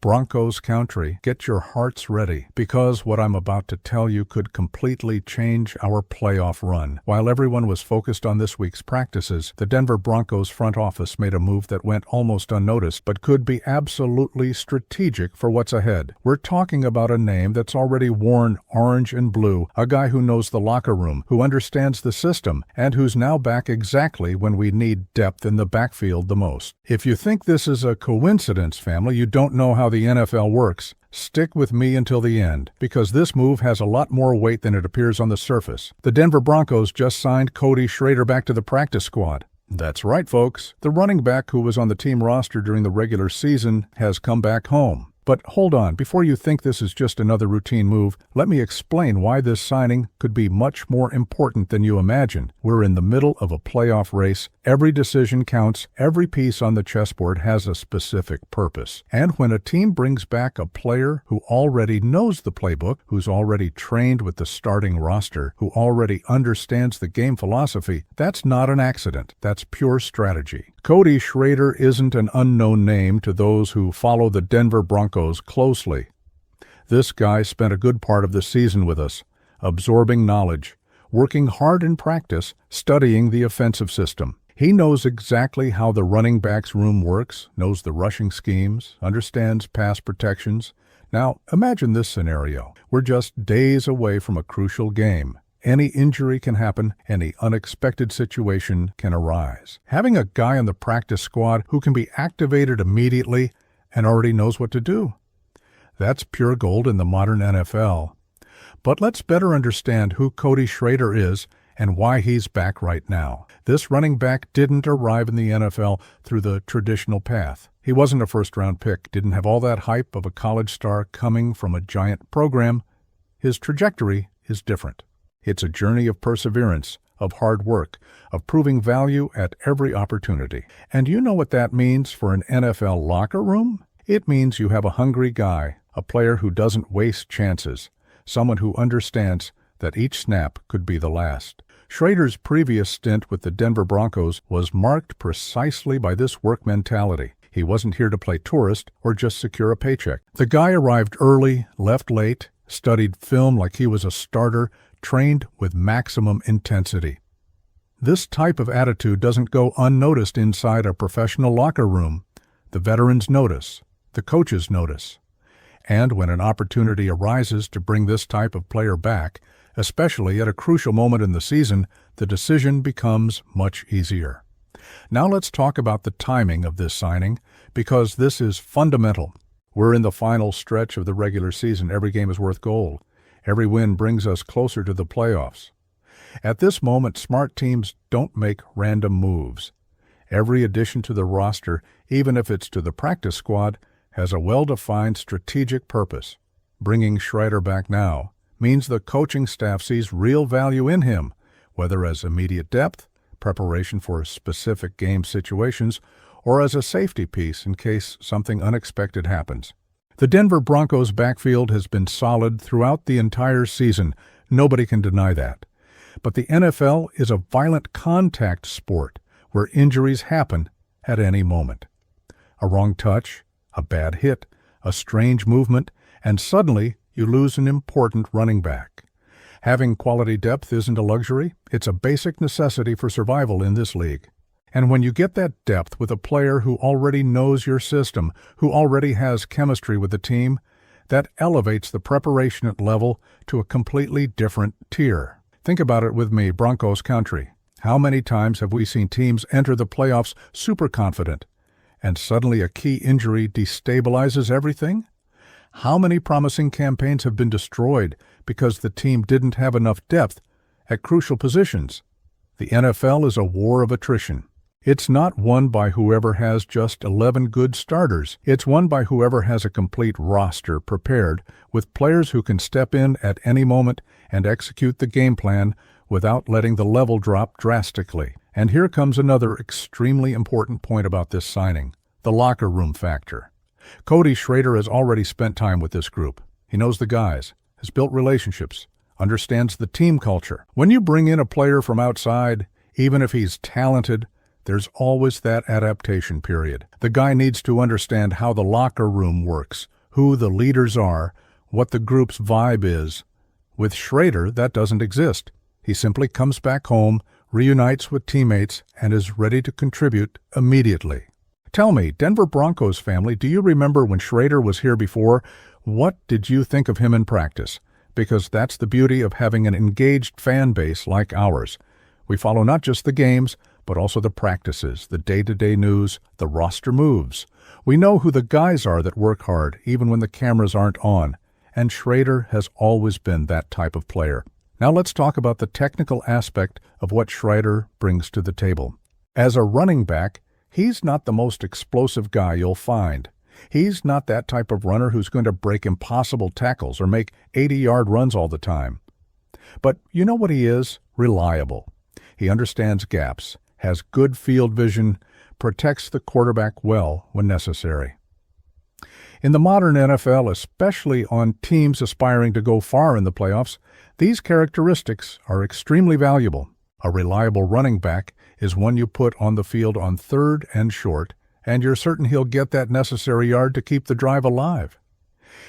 Broncos country, get your hearts ready, because what I'm about to tell you could completely change our playoff run. While everyone was focused on this week's practices, the Denver Broncos front office made a move that went almost unnoticed but could be absolutely strategic for what's ahead. We're talking about a name that's already worn orange and blue, a guy who knows the locker room, who understands the system, and who's now back exactly when we need depth in the backfield the most. If you think this is a coincidence, family, you don't know how the NFL works. Stick with me until the end, because this move has a lot more weight than it appears on the surface. The Denver Broncos just signed Schrader back to the practice squad. That's right, folks. The running back who was on the team roster during the regular season has come back home. But hold on, before you think this is just another routine move, let me explain why this signing could be much more important than you imagine. We're in the middle of a playoff race. Every decision counts. Every piece on the chessboard has a specific purpose. And when a team brings back a player who already knows the playbook, who's already trained with the starting roster, who already understands the game philosophy, that's not an accident. That's pure strategy. Schrader isn't an unknown name to those who follow the Denver Broncos closely. This guy spent a good part of the season with us, absorbing knowledge, working hard in practice, studying the offensive system. He knows exactly how the running backs room works, knows the rushing schemes, understands pass protections. Now, imagine this scenario. We're just days away from a crucial game. Any injury can happen, any unexpected situation can arise. Having a guy on the practice squad who can be activated immediately and already knows what to do, that's pure gold in the modern NFL. But let's better understand who Schrader is and why he's back right now. This running back didn't arrive in the NFL through the traditional path. He wasn't a first-round pick, didn't have all that hype of a college star coming from a giant program. His trajectory is different. It's a journey of perseverance, of hard work, of proving value at every opportunity. And you know what that means for an NFL locker room? It means you have a hungry guy, a player who doesn't waste chances, someone who understands that each snap could be the last. Schrader's previous stint with the Denver Broncos was marked precisely by this work mentality. He wasn't here to play tourist or just secure a paycheck. The guy arrived early, left late, studied film like he was a starter, trained with maximum intensity. This type of attitude doesn't go unnoticed inside a professional locker room. The veterans notice. The coaches notice. And when an opportunity arises to bring this type of player back, especially at a crucial moment in the season, the decision becomes much easier. Now let's talk about the timing of this signing, because this is fundamental. We're in the final stretch of the regular season. Every game is worth gold. Every win brings us closer to the playoffs. At this moment, smart teams don't make random moves. Every addition to the roster, even if it's to the practice squad, has a well-defined strategic purpose. Bringing Schrader back now means the coaching staff sees real value in him, whether as immediate depth, preparation for specific game situations, or as a safety piece in case something unexpected happens. The Denver Broncos backfield has been solid throughout the entire season. Nobody can deny that. But the NFL is a violent contact sport where injuries happen at any moment. A wrong touch, a bad hit, a strange movement, and suddenly you lose an important running back. Having quality depth isn't a luxury, it's a basic necessity for survival in this league. And when you get that depth with a player who already knows your system, who already has chemistry with the team, that elevates the preparation level to a completely different tier. Think about it with me, Broncos country. How many times have we seen teams enter the playoffs super confident, and suddenly a key injury destabilizes everything? How many promising campaigns have been destroyed because the team didn't have enough depth at crucial positions? The NFL is a war of attrition. It's not won by whoever has just 11 good starters. It's won by whoever has a complete roster prepared with players who can step in at any moment and execute the game plan without letting the level drop drastically. And here comes another extremely important point about this signing, the locker room factor. Schrader has already spent time with this group. He knows the guys, has built relationships, understands the team culture. When you bring in a player from outside, even if he's talented, there's always that adaptation period. The guy needs to understand how the locker room works, who the leaders are, what the group's vibe is. With Schrader, that doesn't exist. He simply comes back home, reunites with teammates, and is ready to contribute immediately. Tell me, Denver Broncos family, do you remember when Schrader was here before? What did you think of him in practice? Because that's the beauty of having an engaged fan base like ours. We follow not just the games, but also the practices, the day-to-day news, the roster moves. We know who the guys are that work hard, even when the cameras aren't on. And Schrader has always been that type of player. Now let's talk about the technical aspect of what Schrader brings to the table. As a running back, he's not the most explosive guy you'll find. He's not that type of runner who's going to break impossible tackles or make 80-yard runs all the time. But you know what he is? Reliable. He understands gaps, has good field vision, protects the quarterback well when necessary. In the modern NFL, especially on teams aspiring to go far in the playoffs, these characteristics are extremely valuable. A reliable running back is one you put on the field on 3rd and short, and you're certain he'll get that necessary yard to keep the drive alive.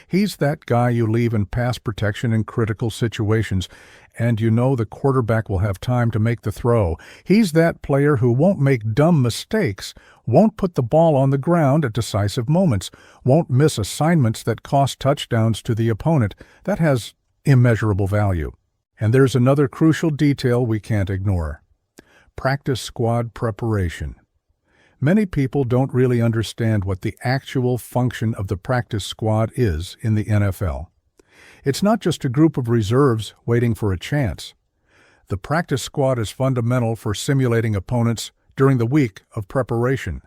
He's that guy you leave in pass protection in critical situations, and you know the quarterback will have time to make the throw. He's that player who won't make dumb mistakes, won't put the ball on the ground at decisive moments, won't miss assignments that cost touchdowns to the opponent. That has immeasurable value. And there's another crucial detail we can't ignore. Practice squad preparation. Many people don't really understand what the actual function of the practice squad is in the NFL. It's not just a group of reserves waiting for a chance. The practice squad is fundamental for simulating opponents during the week of preparation.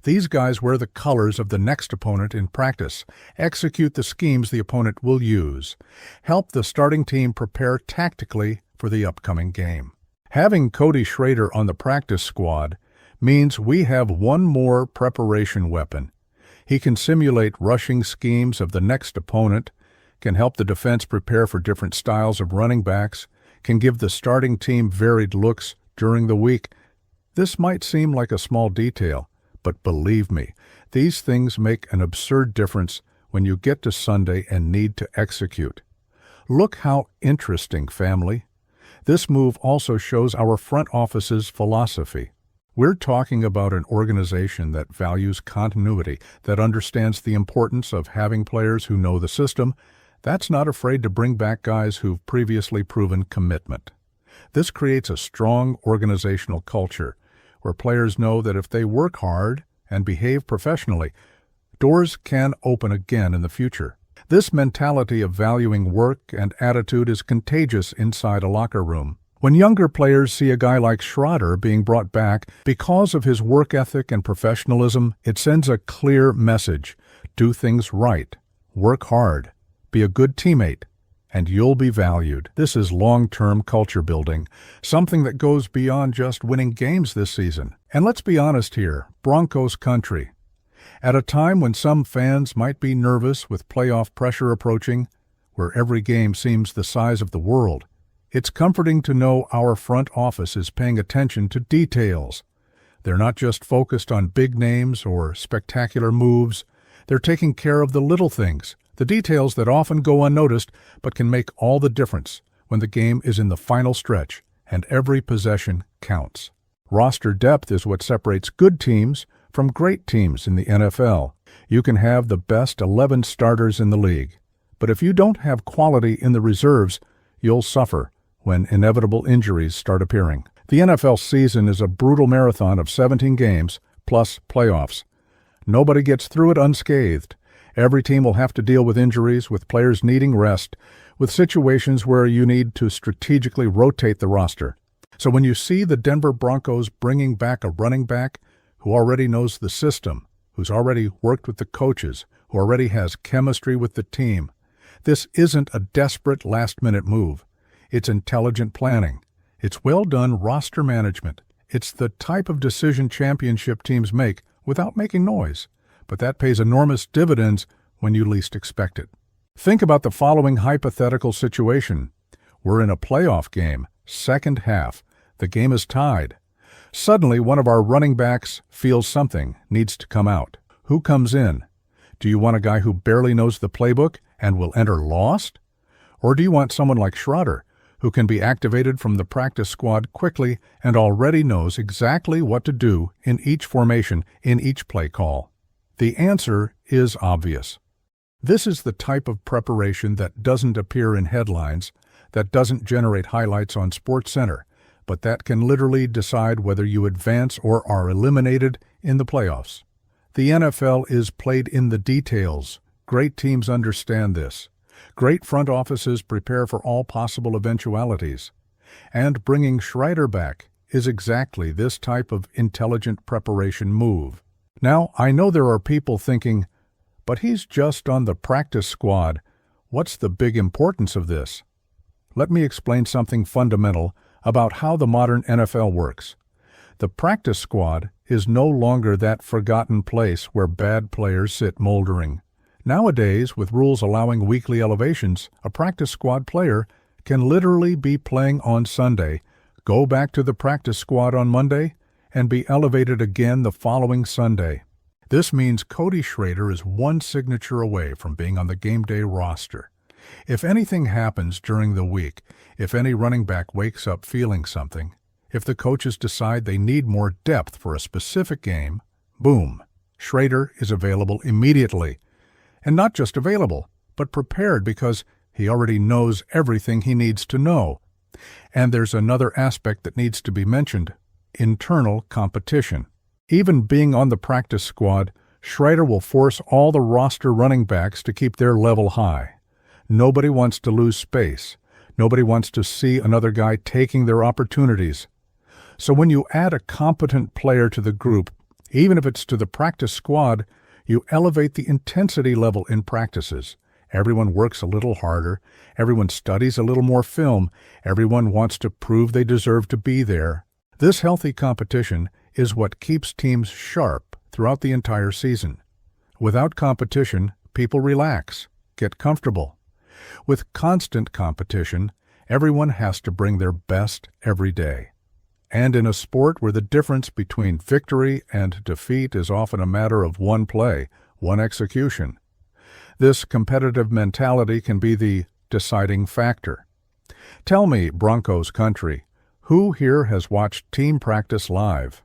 These guys wear the colors of the next opponent in practice, execute the schemes the opponent will use, help the starting team prepare tactically for the upcoming game. Having Cody Schrader on the practice squad means we have one more preparation weapon. He can simulate rushing schemes of the next opponent, can help the defense prepare for different styles of running backs, can give the starting team varied looks during the week. This might seem like a small detail, but believe me, these things make an absurd difference when you get to Sunday and need to execute. Look how interesting, family. This move also shows our front office's philosophy. We're talking about an organization that values continuity, that understands the importance of having players who know the system, that's not afraid to bring back guys who've previously proven commitment. This creates a strong organizational culture where players know that if they work hard and behave professionally, doors can open again in the future. This mentality of valuing work and attitude is contagious inside a locker room. When younger players see a guy like Schrader being brought back because of his work ethic and professionalism, it sends a clear message. Do things right. Work hard. Be a good teammate. And you'll be valued. This is long-term culture building, something that goes beyond just winning games this season. And let's be honest here, Broncos country. At a time when some fans might be nervous with playoff pressure approaching, where every game seems the size of the world, it's comforting to know our front office is paying attention to details. They're not just focused on big names or spectacular moves. They're taking care of the little things, the details that often go unnoticed but can make all the difference when the game is in the final stretch and every possession counts. Roster depth is what separates good teams from great teams in the NFL. You can have the best 11 starters in the league, but if you don't have quality in the reserves, you'll suffer when inevitable injuries start appearing. The NFL season is a brutal marathon of 17 games plus playoffs. Nobody gets through it unscathed. Every team will have to deal with injuries, with players needing rest, with situations where you need to strategically rotate the roster. So when you see the Denver Broncos bringing back a running back who already knows the system, who's already worked with the coaches, who already has chemistry with the team, this isn't a desperate last-minute move. It's intelligent planning. It's well-done roster management. It's the type of decision championship teams make without making noise, but that pays enormous dividends when you least expect it. Think about the following hypothetical situation. We're in a playoff game, second half. The game is tied. Suddenly, one of our running backs feels something needs to come out. Who comes in? Do you want a guy who barely knows the playbook and will enter lost? Or do you want someone like Schrader, who can be activated from the practice squad quickly and already knows exactly what to do in each formation, in each play call? The answer is obvious. This is the type of preparation that doesn't appear in headlines, that doesn't generate highlights on SportsCenter, but that can literally decide whether you advance or are eliminated in the playoffs. The NFL is played in the details. Great teams understand this. Great front offices prepare for all possible eventualities. And bringing Schrader back is exactly this type of intelligent preparation move. Now, I know there are people thinking, but he's just on the practice squad. What's the big importance of this? Let me explain something fundamental about how the modern NFL works. The practice squad is no longer that forgotten place where bad players sit moldering. Nowadays, with rules allowing weekly elevations, a practice squad player can literally be playing on Sunday, go back to the practice squad on Monday, and be elevated again the following Sunday. This means Cody Schrader is one signature away from being on the game day roster. If anything happens during the week, if any running back wakes up feeling something, if the coaches decide they need more depth for a specific game, boom, Schrader is available immediately. And not just available, but prepared because he already knows everything he needs to know. And there's another aspect that needs to be mentioned: internal competition. Even being on the practice squad, Schrader will force all the roster running backs to keep their level high. Nobody wants to lose space. Nobody wants to see another guy taking their opportunities. So when you add a competent player to the group, even if it's to the practice squad, you elevate the intensity level in practices. Everyone works a little harder. Everyone studies a little more film. Everyone wants to prove they deserve to be there. This healthy competition is what keeps teams sharp throughout the entire season. Without competition, people relax, get comfortable. With constant competition, everyone has to bring their best every day. And in a sport where the difference between victory and defeat is often a matter of one play, one execution, this competitive mentality can be the deciding factor. Tell me, Broncos country, who here has watched team practice live?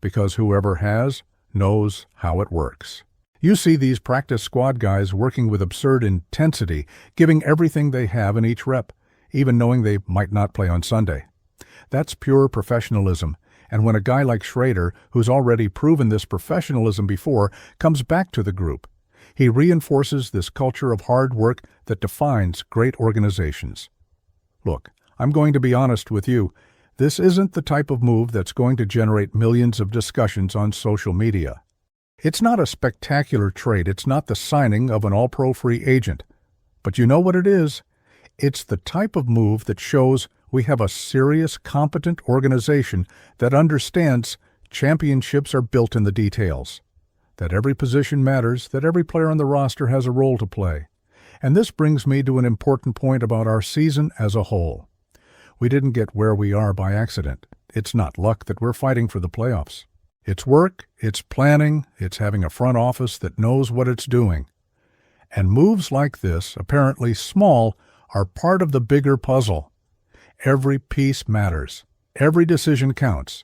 Because whoever has knows how it works. You see these practice squad guys working with absurd intensity, giving everything they have in each rep, even knowing they might not play on Sunday. That's pure professionalism, and when a guy like Schrader, who's already proven this professionalism before, comes back to the group, he reinforces this culture of hard work that defines great organizations. Look, I'm going to be honest with you. This isn't the type of move that's going to generate millions of discussions on social media. It's not a spectacular trade. It's not the signing of an all-pro free agent. But you know what it is? It's the type of move that shows we have a serious, competent organization that understands championships are built in the details, that every position matters, that every player on the roster has a role to play. And this brings me to an important point about our season as a whole. We didn't get where we are by accident. It's not luck that we're fighting for the playoffs. It's work, it's planning, it's having a front office that knows what it's doing. And moves like this, apparently small, are part of the bigger puzzle. Every piece matters. Every decision counts.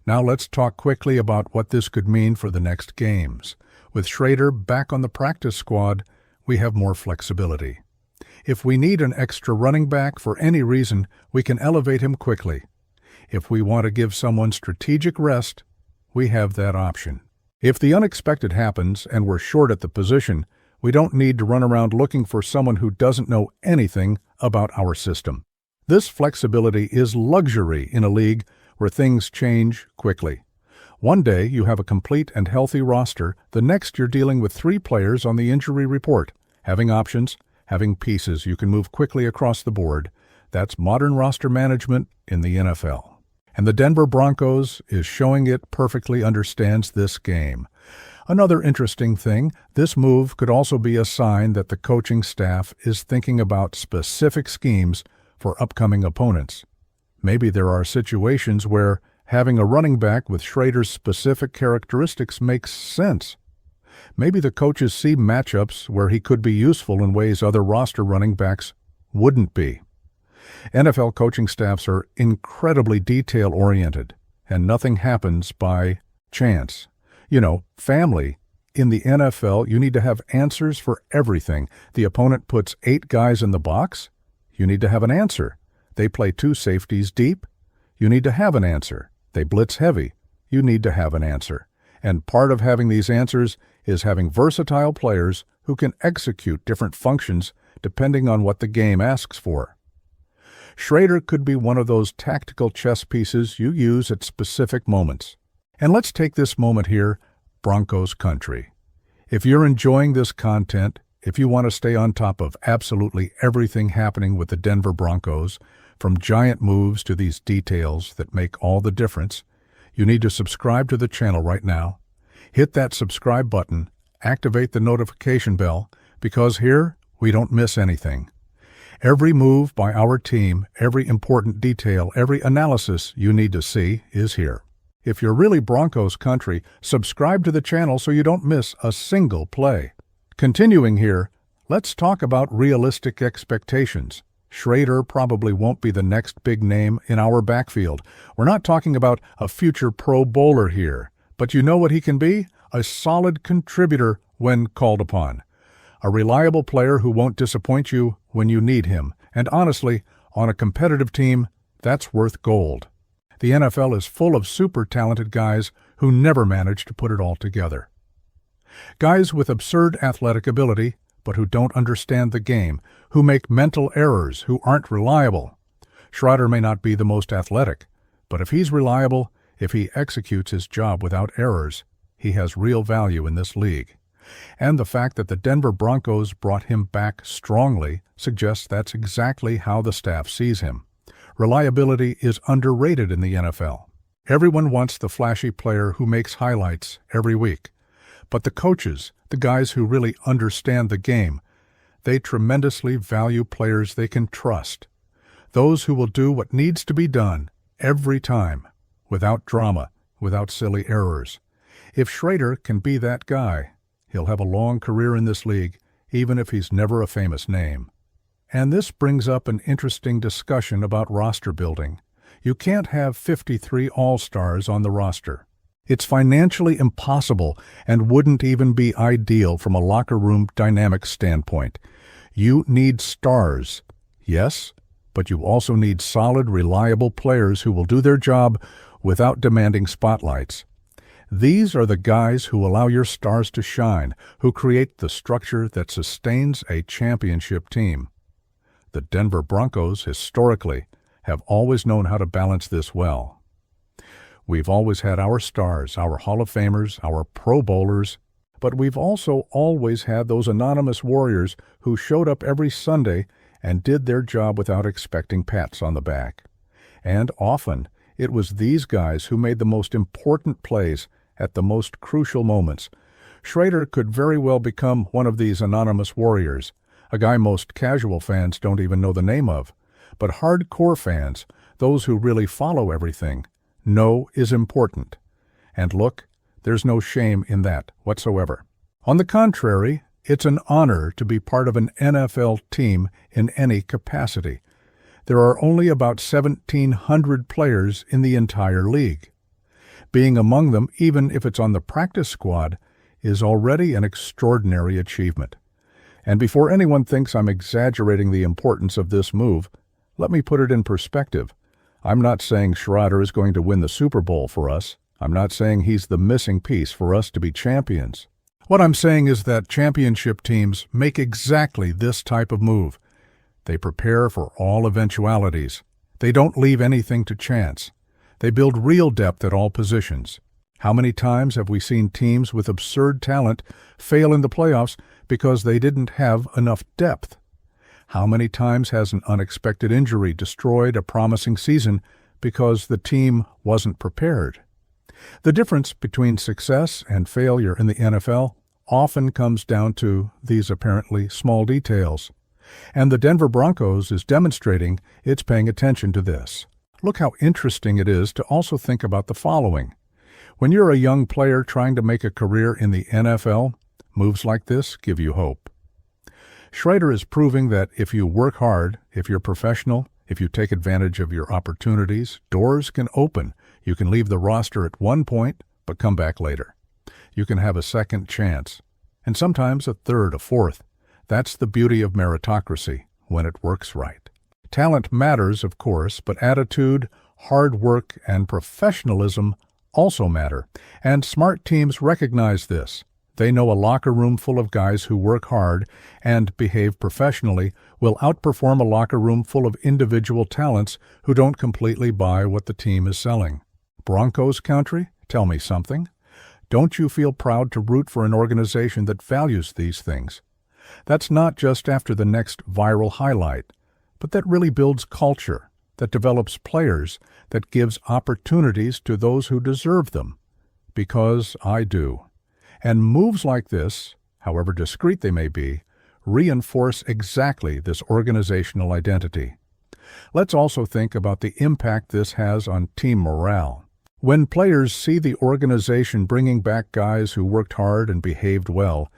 Now let's talk quickly about what this could mean for the next games. With Schrader back on the practice squad, we have more flexibility. If we need an extra running back for any reason, we can elevate him quickly. If we want to give someone strategic rest, we have that option. If the unexpected happens and we're short at the position, we don't need to run around looking for someone who doesn't know anything about our system. This flexibility is luxury in a league where things change quickly. One day you have a complete and healthy roster, the next you're dealing with 3 players on the injury report, having options, having pieces you can move quickly across the board. That's modern roster management in the NFL. And the Denver Broncos is showing it perfectly understands this game. Another interesting thing, this move could also be a sign that the coaching staff is thinking about specific schemes for upcoming opponents. Maybe there are situations where Having a running back with Schrader's specific characteristics makes sense. Maybe the coaches see matchups where he could be useful in ways other roster running backs wouldn't be. NFL coaching staffs are incredibly detail-oriented, and nothing happens by chance. Family. In the NFL, you need to have answers for everything. The opponent puts 8 guys in the box. You need to have an answer. They play 2 safeties deep. You need to have an answer. They blitz heavy. You need to have an answer. And part of having these answers is having versatile players who can execute different functions depending on what the game asks for. Schrader could be one of those tactical chess pieces you use at specific moments. And let's take this moment here, Broncos country. If you're enjoying this content, if you want to stay on top of absolutely everything happening with the Denver Broncos, from giant moves to these details that make all the difference, you need to subscribe to the channel right now. Hit that subscribe button, activate the notification bell, because here we don't miss anything. Every move by our team, every important detail, every analysis you need to see is here. If you're really Broncos country, subscribe to the channel so you don't miss a single play. Continuing here, let's talk about realistic expectations. Schrader probably won't be the next big name in our backfield. We're not talking about a future Pro Bowler here, but you know what he can be? A solid contributor when called upon. A reliable player who won't disappoint you when you need him. And honestly, on a competitive team, that's worth gold. The NFL is full of super talented guys who never manage to put it all together. Guys with absurd athletic ability, but who don't understand the game, who make mental errors, who aren't reliable. Schrader may not be the most athletic, but if he's reliable, if he executes his job without errors, he has real value in this league. And the fact that the Denver Broncos brought him back strongly suggests that's exactly how the staff sees him. Reliability is underrated in the NFL. Everyone wants the flashy player who makes highlights every week. But the coaches, the guys who really understand the game, they tremendously value players they can trust. Those who will do what needs to be done every time, without drama, without silly errors. If Schrader can be that guy, he'll have a long career in this league, even if he's never a famous name. And this brings up an interesting discussion about roster building. You can't have 53 All-Stars on the roster. It's financially impossible and wouldn't even be ideal from a locker room dynamics standpoint. You need stars, yes, but you also need solid, reliable players who will do their job without demanding spotlights. These are the guys who allow your stars to shine, who create the structure that sustains a championship team. The Denver Broncos, historically, have always known how to balance this well. We've always had our stars, our Hall of Famers, our Pro Bowlers, but we've also always had those anonymous warriors who showed up every Sunday and did their job without expecting pats on the back. And often, it was these guys who made the most important plays at the most crucial moments. Schrader could very well become one of these anonymous warriors, a guy most casual fans don't even know the name of. But hardcore fans, those who really follow everything, know is important. And look, there's no shame in that whatsoever. On the contrary, it's an honor to be part of an NFL team in any capacity. There are only about 1,700 players in the entire league. Being among them, even if it's on the practice squad, is already an extraordinary achievement. And before anyone thinks I'm exaggerating the importance of this move, let me put it in perspective. I'm not saying Schrader is going to win the Super Bowl for us. I'm not saying he's the missing piece for us to be champions. What I'm saying is that championship teams make exactly this type of move. They prepare for all eventualities. They don't leave anything to chance. They build real depth at all positions. How many times have we seen teams with absurd talent fail in the playoffs because they didn't have enough depth? How many times has an unexpected injury destroyed a promising season because the team wasn't prepared? The difference between success and failure in the NFL often comes down to these apparently small details. And the Denver Broncos is demonstrating it's paying attention to this. Look how interesting it is to also think about the following. When you're a young player trying to make a career in the NFL, moves like this give you hope. Schrader is proving that if you work hard, if you're professional, if you take advantage of your opportunities, doors can open. You can leave the roster at one point, but come back later. You can have a second chance, and sometimes a third, a fourth. That's the beauty of meritocracy, when it works right. Talent matters, of course, but attitude, hard work, and professionalism also matter, and smart teams recognize this. They know a locker room full of guys who work hard and behave professionally will outperform a locker room full of individual talents who don't completely buy what the team is selling. Broncos country, tell me something. Don't you feel proud to root for an organization that values these things? That's not just after the next viral highlight, but that really builds culture, that develops players, that gives opportunities to those who deserve them. Because I do. And moves like this, however discreet they may be, reinforce exactly this organizational identity. Let's also think about the impact this has on team morale. When players see the organization bringing back guys who worked hard and behaved well,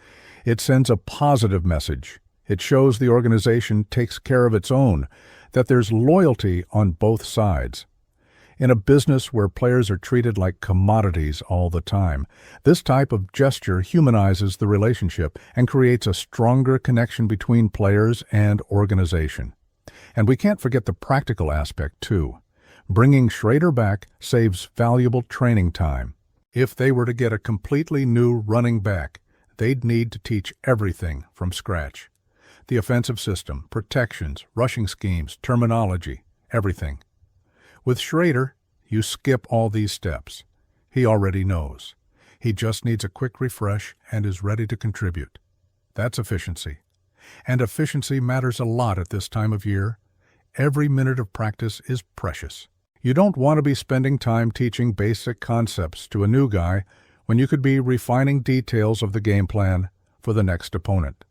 it sends a positive message. It shows the organization takes care of its own, that there's loyalty on both sides. In a business where players are treated like commodities all the time, this type of gesture humanizes the relationship and creates a stronger connection between players and organization. And we can't forget the practical aspect, too. Bringing Schrader back saves valuable training time. If they were to get a completely new running back, they'd need to teach everything from scratch. The offensive system, protections, rushing schemes, terminology, everything. With Schrader, you skip all these steps. He already knows. He just needs a quick refresh and is ready to contribute. That's efficiency. And efficiency matters a lot at this time of year. Every minute of practice is precious. You don't want to be spending time teaching basic concepts to a new guy when you could be refining details of the game plan for the next opponent.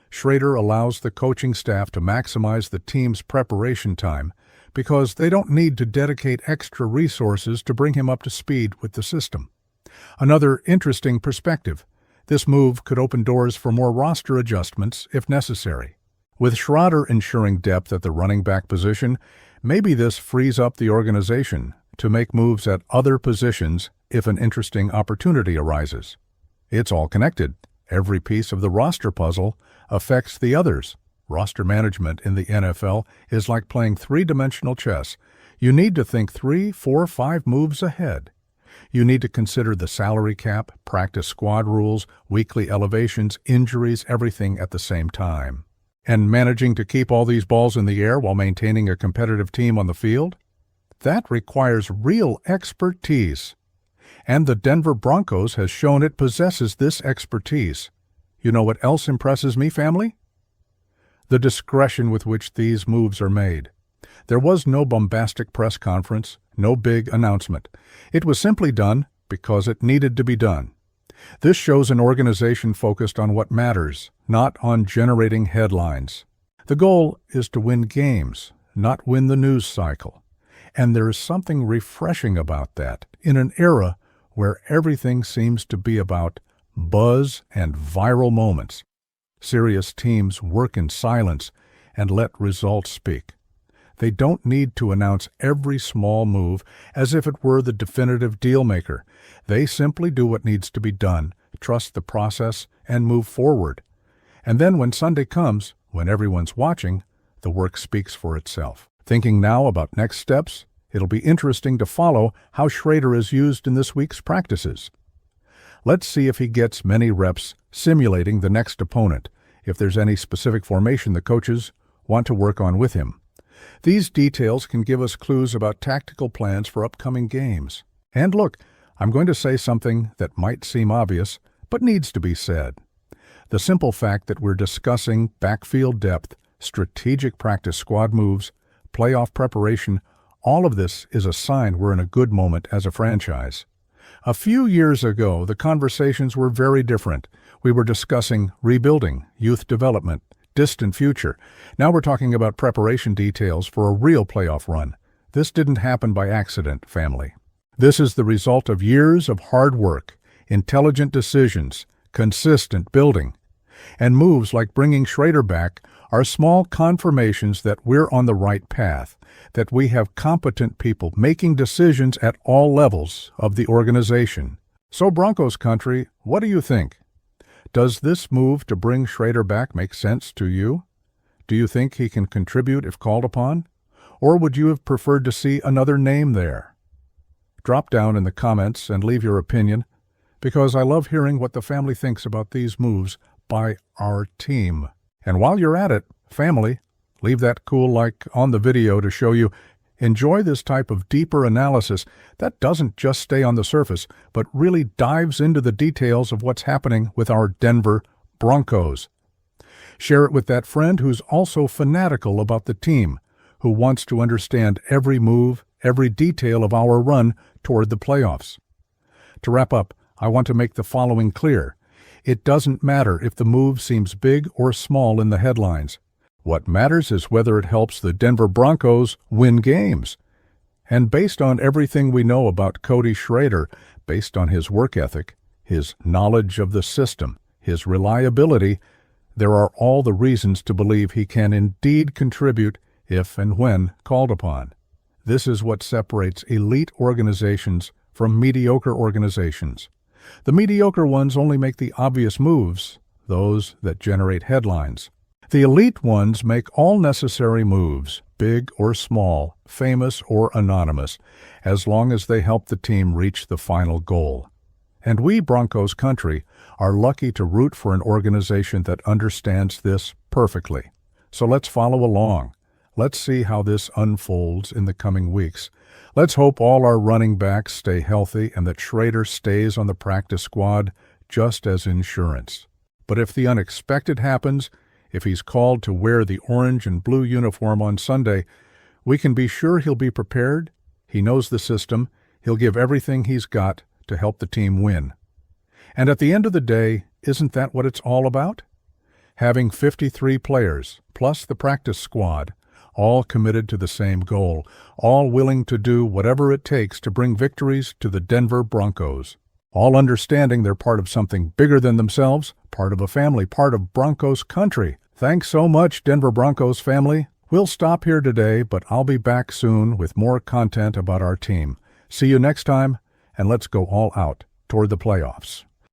Schrader allows the coaching staff to maximize the team's preparation time because they don't need to dedicate extra resources to bring him up to speed with the system. Another interesting perspective, this move could open doors for more roster adjustments if necessary. With Schrader ensuring depth at the running back position, maybe this frees up the organization to make moves at other positions if an interesting opportunity arises. It's all connected. Every piece of the roster puzzle affects the others. Roster management in the NFL is like playing three-dimensional chess. You need to think 3, 4, 5 moves ahead. You need to consider the salary cap, practice squad rules, weekly elevations, injuries, everything at the same time. And managing to keep all these balls in the air while maintaining a competitive team on the field? That requires real expertise. And the Denver Broncos has shown it possesses this expertise. You know what else impresses me, family? The discretion with which these moves are made. There was no bombastic press conference, no big announcement. It was simply done because it needed to be done. This shows an organization focused on what matters, not on generating headlines. The goal is to win games, not win the news cycle. And there is something refreshing about that in an era where everything seems to be about buzz and viral moments. Serious teams work in silence and let results speak. They don't need to announce every small move as if it were the definitive deal maker. They simply do what needs to be done, trust the process, and move forward. And then when Sunday comes, when everyone's watching, the work speaks for itself. Thinking now about next steps, it'll be interesting to follow how Schrader is used in this week's practices. Let's see if he gets many reps simulating the next opponent, if there's any specific formation the coaches want to work on with him. These details can give us clues about tactical plans for upcoming games. And look, I'm going to say something that might seem obvious, but needs to be said. The simple fact that we're discussing backfield depth, strategic practice squad moves, playoff preparation, all of this is a sign we're in a good moment as a franchise. A few years ago, the conversations were very different. We were discussing rebuilding, youth development, distant future. Now we're talking about preparation details for a real playoff run. This didn't happen by accident, family. This is the result of years of hard work, intelligent decisions, consistent building. And moves like bringing Schrader back are small confirmations that we're on the right path, that we have competent people making decisions at all levels of the organization. So Broncos country, what do you think? Does this move to bring Schrader back make sense to you? Do you think he can contribute if called upon? Or would you have preferred to see another name there? Drop down in the comments and leave your opinion, because I love hearing what the family thinks about these moves by our team. And while you're at it, family, leave that cool like on the video to show you enjoy this type of deeper analysis that doesn't just stay on the surface, but really dives into the details of what's happening with our Denver Broncos. Share it with that friend who's also fanatical about the team, who wants to understand every move, every detail of our run toward the playoffs. To wrap up, I want to make the following clear. It doesn't matter if the move seems big or small in the headlines. What matters is whether it helps the Denver Broncos win games. And based on everything we know about Cody Schrader, based on his work ethic, his knowledge of the system, his reliability, there are all the reasons to believe he can indeed contribute if and when called upon. This is what separates elite organizations from mediocre organizations. The mediocre ones only make the obvious moves, those that generate headlines. The elite ones make all necessary moves, big or small, famous or anonymous, as long as they help the team reach the final goal. And we, Broncos country, are lucky to root for an organization that understands this perfectly. So let's follow along. Let's see how this unfolds in the coming weeks. Let's hope all our running backs stay healthy and that Schrader stays on the practice squad just as insurance. But if the unexpected happens, if he's called to wear the orange and blue uniform on Sunday, we can be sure he'll be prepared, he knows the system, he'll give everything he's got to help the team win. And at the end of the day, isn't that what it's all about? Having 53 players, plus the practice squad, all committed to the same goal, all willing to do whatever it takes to bring victories to the Denver Broncos. All understanding they're part of something bigger than themselves, part of a family, part of Broncos country. Thanks so much, Denver Broncos family. We'll stop here today, but I'll be back soon with more content about our team. See you next time, and let's go all out toward the playoffs.